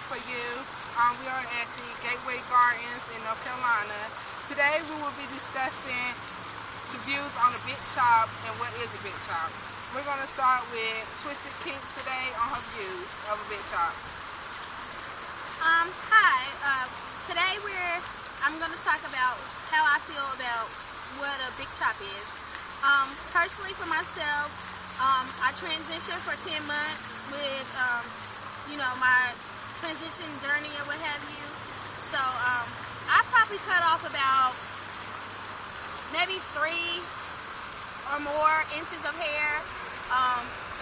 for you. We are at the Gateway Gardens in North Carolina. Today we will be discussing the views on a big chop and what is a big chop. We're going to start with Twisted Kinks today on her views of a big chop. Hi. Today I'm going to talk about how I feel about what a big chop is. Personally for myself, I transitioned for 10 months with, my transition journey or what have you. So I probably cut off about maybe 3 or more inches of hair.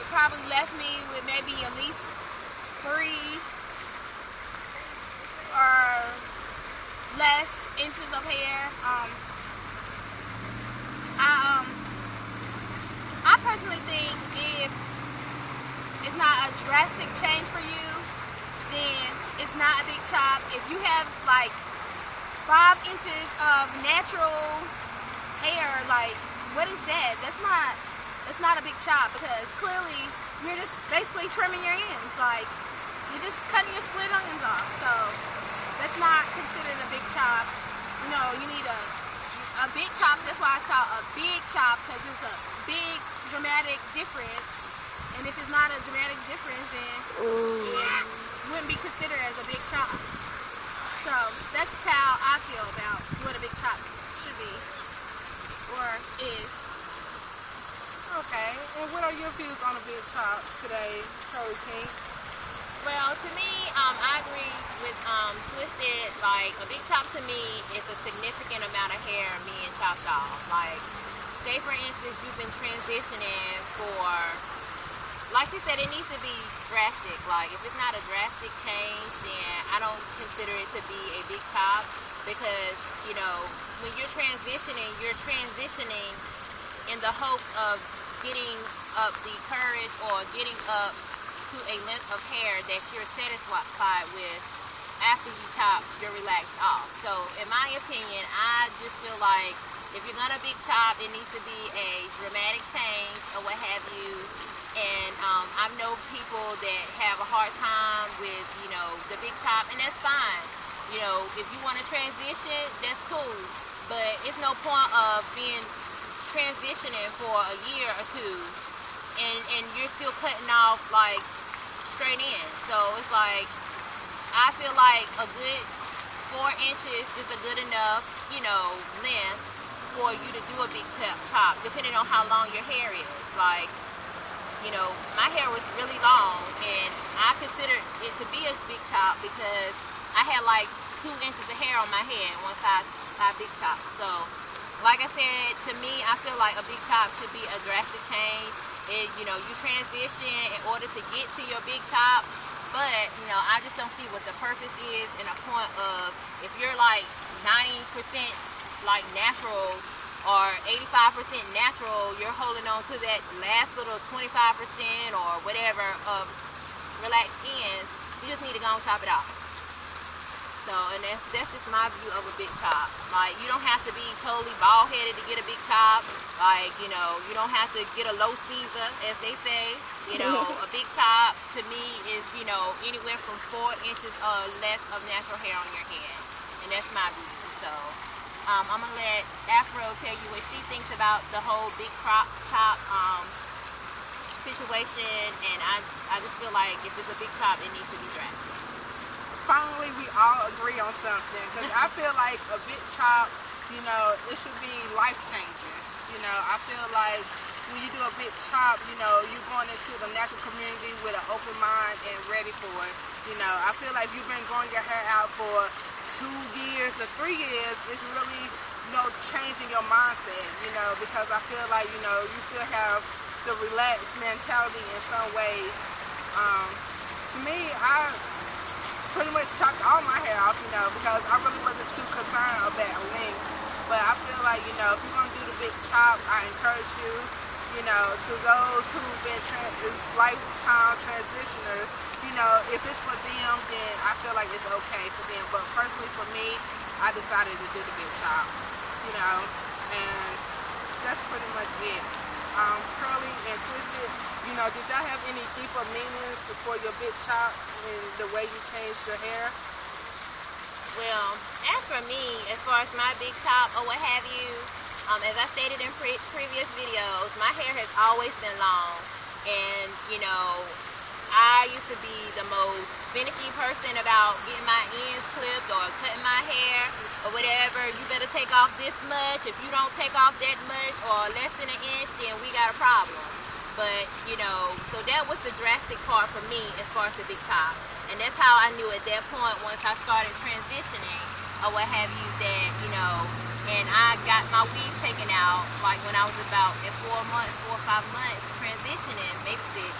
It probably left me with maybe at least 3 or less inches of hair. I personally think if it's not a drastic change for you, then it's not a big chop. If you have like 5 inches of natural hair, like, what is that? That's not a big chop, because clearly you're just basically trimming your ends. Like, you're just cutting your split onions off. So that's not considered a big chop. You need a big chop. That's why I call it a big chop, because it's a big dramatic difference. And if it's not a dramatic difference, then it wouldn't be considered as a big chop. So that's how I feel about what a big chop should be or is. Okay, and what are your views on a big chop today, Curly Kink? Well, to me, I agree with Twisted. Like, a big chop to me is a significant amount of hair being chopped off. Like, say for instance, you've been transitioning for, like she said, it needs to be drastic. Like, if it's not a drastic change, then I don't consider it to be a big chop, because, when you're transitioning in the hope of getting up the courage or getting up to a length of hair that you're satisfied with after you chop your relaxed off. So in my opinion, I just feel like if you're gonna big chop, it needs to be a dramatic change or what have you. And I know people that have a hard time with the big chop, and that's fine. If you want to transition, that's cool, but it's no point of being transitioning for a year or 2 and you're still cutting off like straight in. So it's like, I feel like a good 4 inches is a good enough length for you to do a big chop, depending on how long your hair is. Like, my hair was really long, and I considered it to be a big chop because I had like 2 inches of hair on my head once I big chop. So like I said, to me, I feel like a big chop should be a drastic change. You transition in order to get to your big chop, but I just don't see what the purpose is and a point of, if you're like 90% like natural or 85% natural, you're holding on to that last little 25% or whatever of relaxed ends. You just need to go and chop it off. So, and that's just my view of a big chop. Like, you don't have to be totally bald-headed to get a big chop. Like, you don't have to get a low Caesar, as they say. A big chop to me is, anywhere from 4 inches or less of natural hair on your head. And that's my view. So, I'm going to let Afro tell you what she thinks about the whole big chop situation. And I just feel like if it's a big chop, it needs to be drastic. Finally, we all agree on something, because I feel like a big chop, it should be life-changing. I feel like when you do a big chop, you're going into the natural community with an open mind and ready for it. I feel like you've been growing your hair out for 2 years or 3 years, it's really, changing your mindset, because I feel like, you still have the relaxed mentality in some ways. To me, I pretty much chopped all my hair off, because I really wasn't too concerned about length. But I feel like, if you're going to do the big chop, I encourage you, to those who've been lifetime transitioners, if it's for them, then I feel like it's okay for them. But personally for me, I decided to do the big chop, and that's pretty much it. curly and twisted, you know, did y'all have any deeper meanings for your big chop and the way you changed your hair? Well, as for me, as far as my big chop or what have you, as I stated in previous videos, my hair has always been long, and you know, I used to be the most finicky person about getting my ends clipped or cutting my hair or whatever. You better take off this much. If you don't take off that much or less than an inch, then we got a problem. But, you know, so that was the drastic part for me as far as the big chop. And that's how I knew at that point, once I started transitioning or what have you, that, you know, and I got my weave taken out, like when I was about at 4 or 5 months transitioning, maybe 6.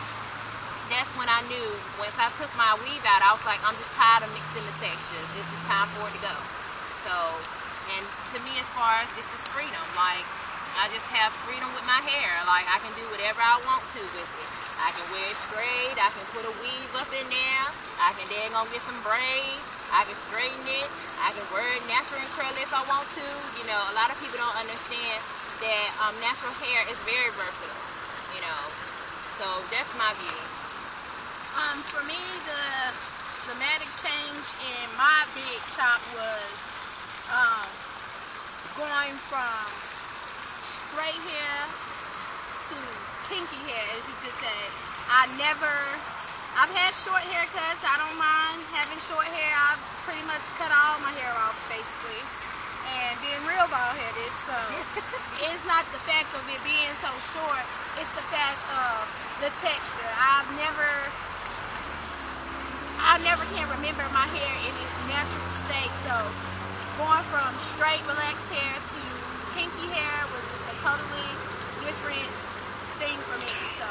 That's when I knew, once I took my weave out, I was like, I'm just tired of mixing the textures. It's just time for it to go. So, and to me, as far as, it's just freedom. Like, I just have freedom with my hair. Like, I can do whatever I want to with it. I can wear it straight. I can put a weave up in there. I can then go get some braids. I can straighten it. I can wear it natural and curly if I want to. You know, a lot of people don't understand that natural hair is very versatile. You know, so that's my view. For me, the dramatic change in my big chop was going from straight hair to kinky hair, as you could say. I've had short haircuts. I don't mind having short hair. I've pretty much cut all my hair off, basically, and being real bald-headed. So it's not the fact of it being so short. It's the fact of the texture. I never can remember my hair in its natural state, so going from straight relaxed hair to kinky hair was just a totally different thing for me. So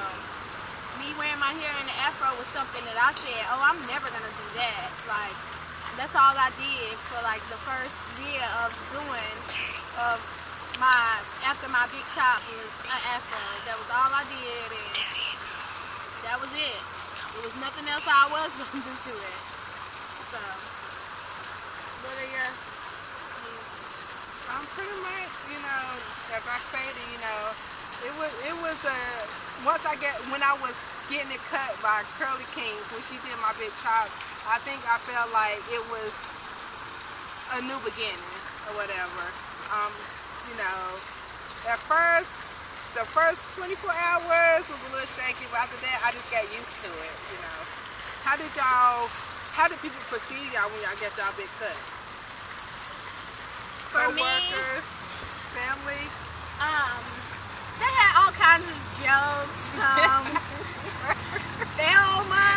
me wearing my hair in the afro was something that I said, oh, I'm never gonna do that. Like, that's all I did for like the first year of doing after my big chop was an afro. That was all I did, and that was it. There was nothing else I was going to do to it. So, what are your views? Pretty much, you know, as I stated, you know, it was when I was getting it cut by Curly Kings, when she did my big chop, I think I felt like it was a new beginning or whatever. You know, at first, the first 24 hours was a little shaky, but after that, I just got used to it, you know. How did people perceive y'all when y'all get y'all big cut? For me, co-workers, family? They had all kinds of jokes. Thelma,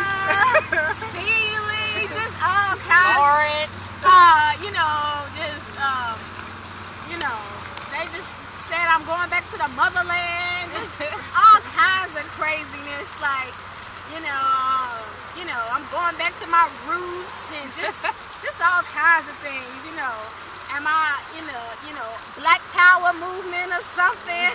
Sealy, just all kinds. Lauren. You know, they just said I'm going back to the motherland, just all kinds of craziness, like, you know, I'm going back to my roots, and just all kinds of things, you know. Am I in a, Black Power movement or something?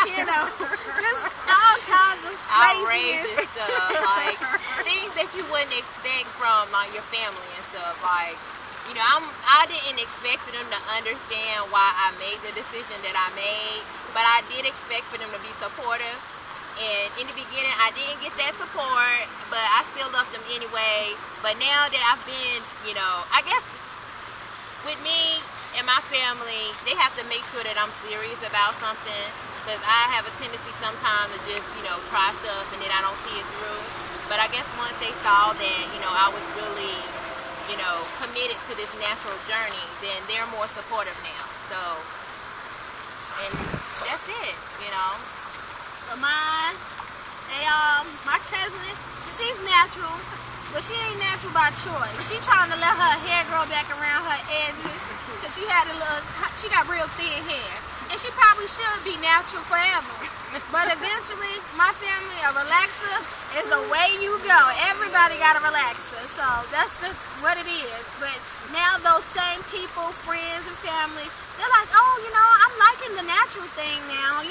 You know, just all kinds of Outrageous stuff, like things that you wouldn't expect from your family and stuff, like. You know, I didn't expect for them to understand why I made the decision that I made, but I did expect for them to be supportive. And in the beginning, I didn't get that support, but I still loved them anyway. But now that I've been, you know, I guess with me and my family, they have to make sure that I'm serious about something, because I have a tendency sometimes to just, try stuff and then I don't see it through. But I guess once they saw that, I was really committed to this natural journey, then they're more supportive now. So, and that's it, For mine, my cousin, she's natural, but she ain't natural by choice. She trying to let her hair grow back around her edges, because she got real thin hair. And she probably should be natural forever. But eventually, my family, a relaxer is the way you go. Everybody got a relaxer. So that's just what it is. But now those same people, friends and family, they're like, oh, I'm liking the natural thing now.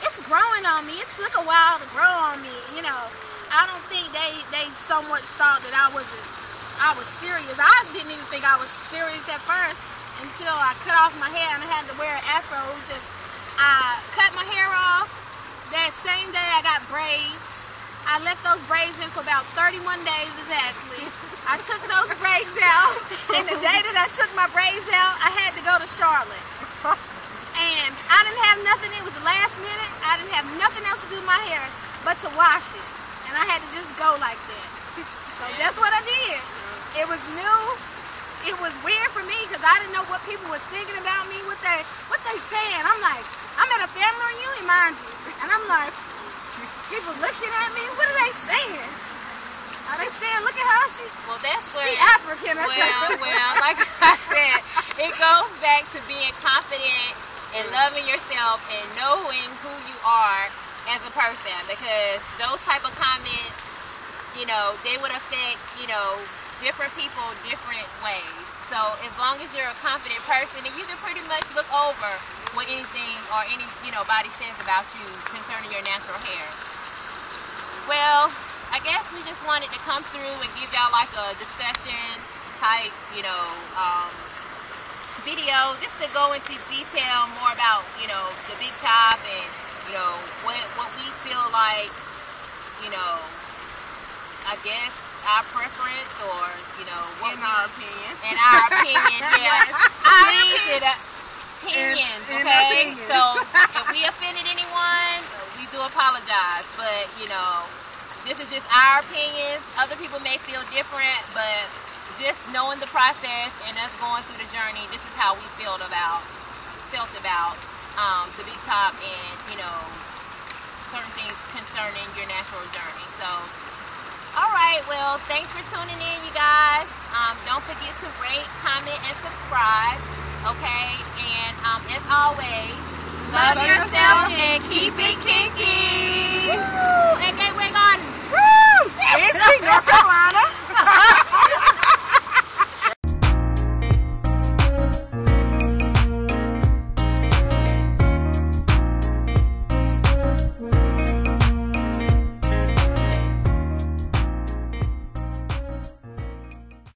It's growing on me. It took a while to grow on me. I don't think they so much thought that I was serious. I didn't even think I was serious at first, until I cut off my hair and I had to wear an afro. It was just, I cut my hair off. They that same day I got braids. I left those braids in for about 31 days exactly. I took those braids out, and the day that I took my braids out, I had to go to Charlotte. And I didn't have nothing, it was the last minute, I didn't have nothing else to do with my hair but to wash it. And I had to just go like that. So that's what I did. It was new. It was weird for me because I didn't know what people was thinking about me, what they saying. I'm like, I'm at a family reunion, mind you. And I'm like, people looking at me, what are they saying? Are they saying, look at her, she African or well, something? well, like I said, it goes back to being confident and loving yourself and knowing who you are as a person, because those type of comments, you know, they would affect, you know, different people different ways. So as long as you're a confident person, then you can pretty much look over what anything or body says about you concerning your natural hair. Well, I guess we just wanted to come through and give y'all like a discussion type, video, just to go into detail more about, the big chop and, what we feel like, I guess our preference or, what in our opinion. In our opinion, yeah. Please, opinions, okay? So if we offended anyone, we do apologize, but, this is just our opinions. Other people may feel different, but just knowing the process and us going through the journey, this is how we felt about the big chop and, certain things concerning your natural journey. So, all right, well, thanks for tuning in, you guys. Don't forget to rate, comment, and subscribe, okay? And as always, love yourself and keep it kinky.